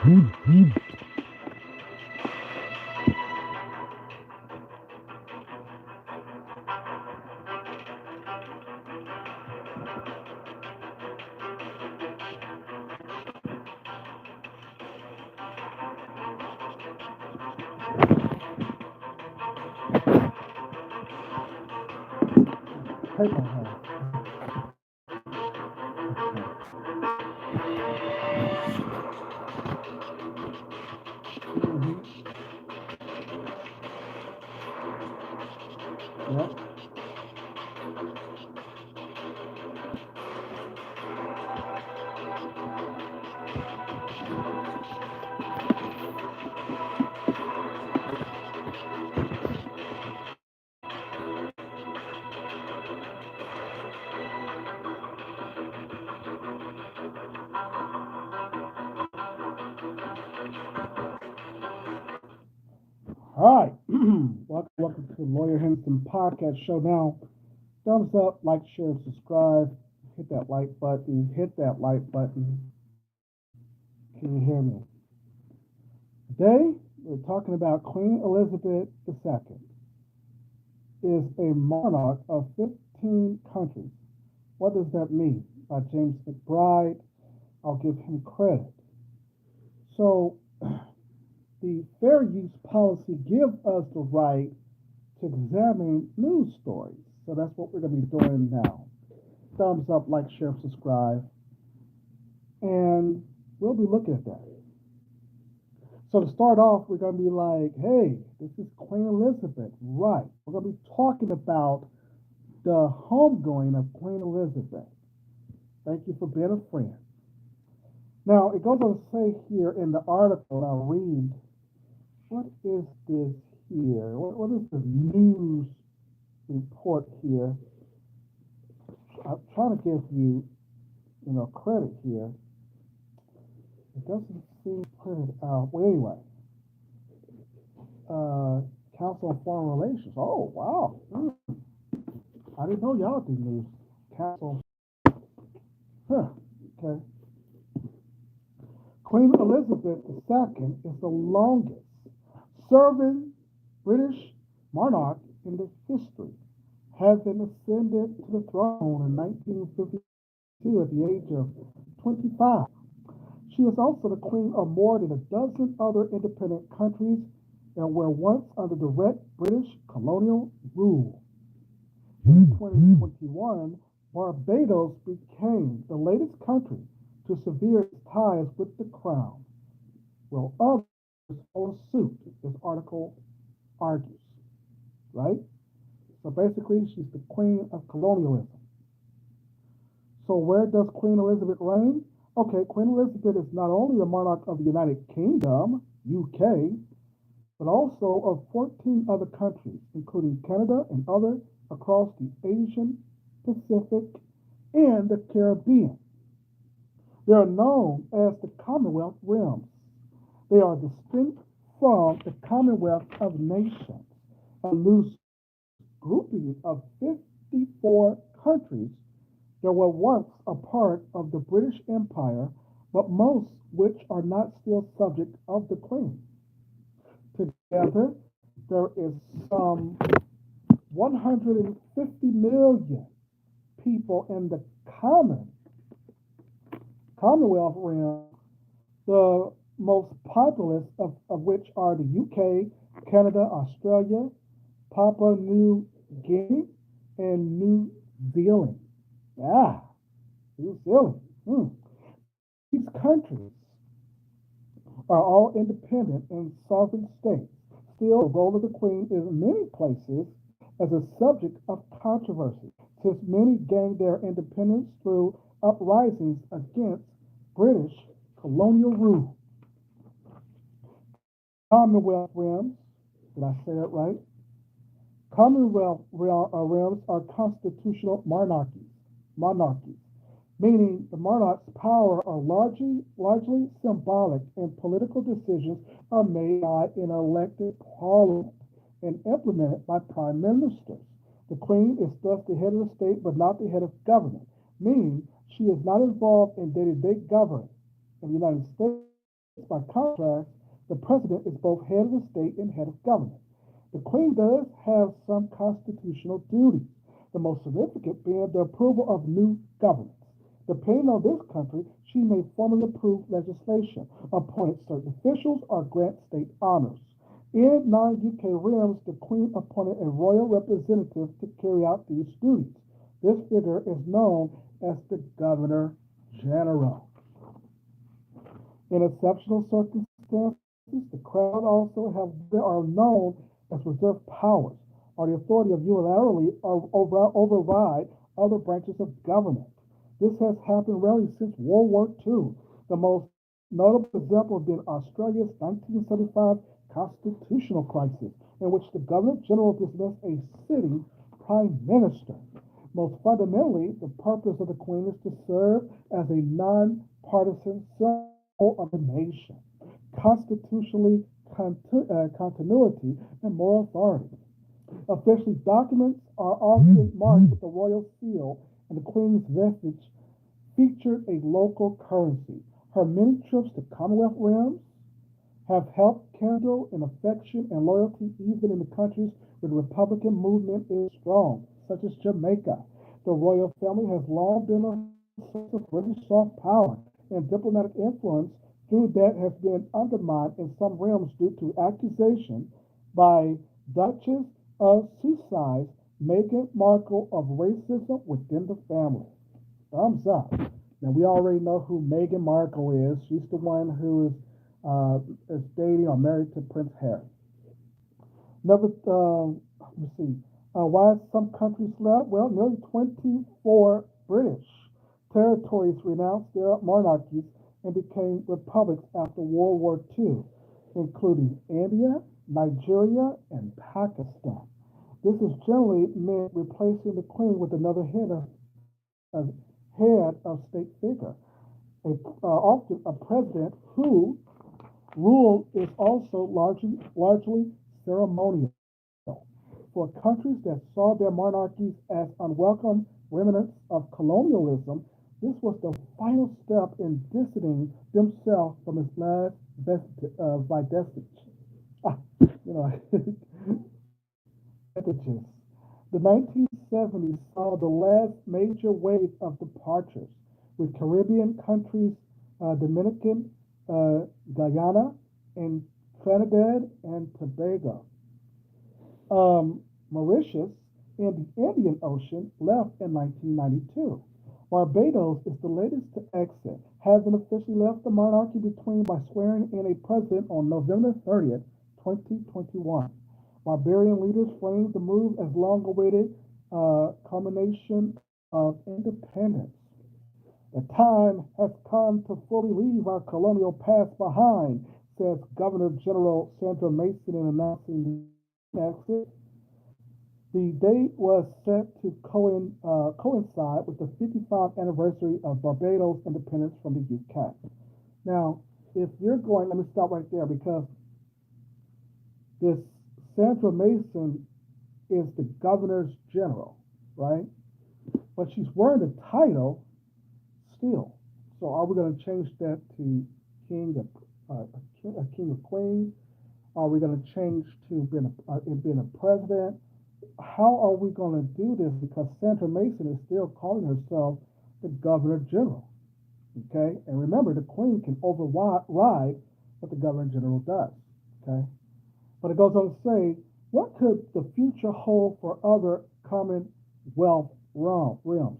Paper hand. Yep. All right. Welcome to the Lawyer Henderson podcast show. Now, thumbs up, like, share, subscribe. Hit that like button. Hit that like button. Can you hear me? Today, we're talking about Queen Elizabeth II is a monarch of 15 countries. What does that mean? By James McBride. I'll give him credit. So, the fair use policy gives us the right to examine news stories. So that's what we're going to be doing now. Thumbs up, like, share, subscribe. And we'll be looking at that. So to start off, we're going to be like, hey, this is Queen Elizabeth. Right. We're going to be talking about the homegoing of Queen Elizabeth. Thank you for being a friend. Now, it goes on to say here in the article, I'll read, what is this here? What is the news report here? I'm trying to give you, credit here. It doesn't seem printed out. Well, anyway, Council on Foreign Relations. Oh, wow. I didn't know y'all do news. Council. Huh. Okay. Queen Elizabeth II is the longest serving British monarch in the history, having ascended to the throne in 1952 at the age of 25. She is also the queen of more than a dozen other independent countries that were once under direct British colonial rule. In 2021, Barbados became the latest country to sever its ties with the crown, while others follow suit, this article argues, right? So basically, she's the queen of colonialism. So where does Queen Elizabeth reign? Okay, Queen Elizabeth is not only the monarch of the United Kingdom, UK, but also of 14 other countries, including Canada and others across the Asian, Pacific, and the Caribbean. They are known as the Commonwealth realms. They are distinct from the Commonwealth of Nations, a loose grouping of 54 countries that were once a part of the British Empire, but most which are not still subject of the Queen. Together, there is some 150 million people in the Commonwealth realm, the most populous of which are the UK, Canada, Australia, Papua New Guinea, and New Zealand. New Zealand. These countries are all independent and sovereign states. Still, the role of the Queen is in many places as a subject of controversy, since many gained their independence through uprisings against British colonial rule. Commonwealth realms, did I say that right? Commonwealth realms are constitutional monarchies, meaning the monarch's power are largely symbolic and political decisions are made by an elected parliament and implemented by prime ministers. The Queen is thus the head of the state but not the head of government, meaning she is not involved in day-to-day government in the United States. By contrast, the president is both head of the state and head of government. The Queen does have some constitutional duties, the most significant being the approval of new governments. Depending on this country, she may formally approve legislation, appoint certain officials, or grant state honors. In non-UK realms, the Queen appointed a royal representative to carry out these duties. This figure is known as the Governor General. In exceptional circumstances, the crown also are known as reserved powers, or the authority of unilaterally override other branches of government. This has happened rarely since World War II. The most notable example being Australia's 1975 constitutional crisis, in which the Governor General dismissed a sitting prime minister. Most fundamentally, the purpose of the Queen is to serve as a non-partisan symbol of the nation, constitutionally continuity, and moral authority. Officially, documents are often marked with the royal seal, and the Queen's vestige featured a local currency. Her many trips to Commonwealth realms have helped kindle an affection and loyalty even in the countries where the Republican movement is strong, such as Jamaica. The royal family has long been a source of British soft power and diplomatic influence, through that has been undermined in some realms due to accusation by Duchess of Sussex Meghan Markle of racism within the family. Thumbs up. Now we already know who Meghan Markle is. She's the one who is dating or married to Prince Harry. Let's see. Why some countries left? Well, nearly 24 British territories renounced their monarchies and became republics after World War II, including India, Nigeria, and Pakistan. This is generally meant replacing the Queen with another head of state figure, often a president who rule is also largely ceremonial. For countries that saw their monarchies as unwelcome remnants of colonialism, this was the final step in distancing themselves from its last vestige. You know, vestiges. The 1970s saw the last major wave of departures, with Caribbean countries, Dominican, Guyana, and Trinidad and Tobago. Mauritius in the Indian Ocean left in 1992. Barbados is the latest to exit, having officially left the monarchy by swearing in a president on November 30th, 2021. Barbarian leaders framed the move as long-awaited culmination of independence. The time has come to fully leave our colonial past behind, says Governor General Sandra Mason in announcing the exit. The date was set to coincide with the 55th anniversary of Barbados' independence from the UK. Now, if you're going, let me stop right there, because this Sandra Mason is the Governor's General, right? But she's wearing the title still. So are we going to change that to King of Queens? Are we going to change to being a president? How are we going to do this? Because Sandra Mason is still calling herself the Governor General. Okay? And remember, the Queen can override what the Governor General does. Okay? But it goes on to say, what could the future hold for other Commonwealth realms?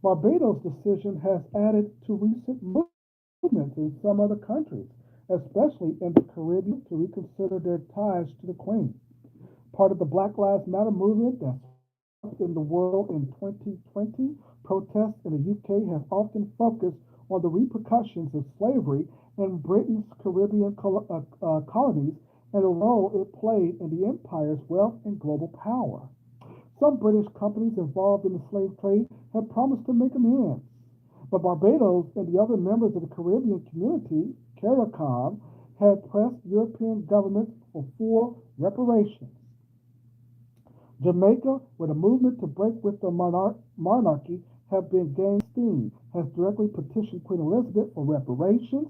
Barbados' decision has added to recent movements in some other countries, especially in the Caribbean, to reconsider their ties to the Queen. Part of the Black Lives Matter movement that's in the world in 2020, protests in the UK have often focused on the repercussions of slavery in Britain's Caribbean colonies and the role it played in the empire's wealth and global power. Some British companies involved in the slave trade have promised to make amends, but Barbados and the other members of the Caribbean community, CARICOM, have pressed European governments for full reparations. Jamaica, where the movement to break with the monarchy have been gaining steam, has directly petitioned Queen Elizabeth for reparations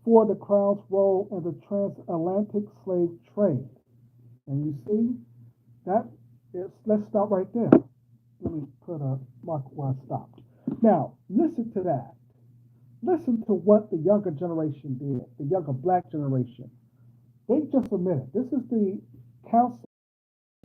for the Crown's role in the transatlantic slave trade. And you see, that is, let's stop right there. Let me put a mark where I stopped. Now, listen to that. Listen to what the younger generation did, the younger black generation. They just admitted, this is the council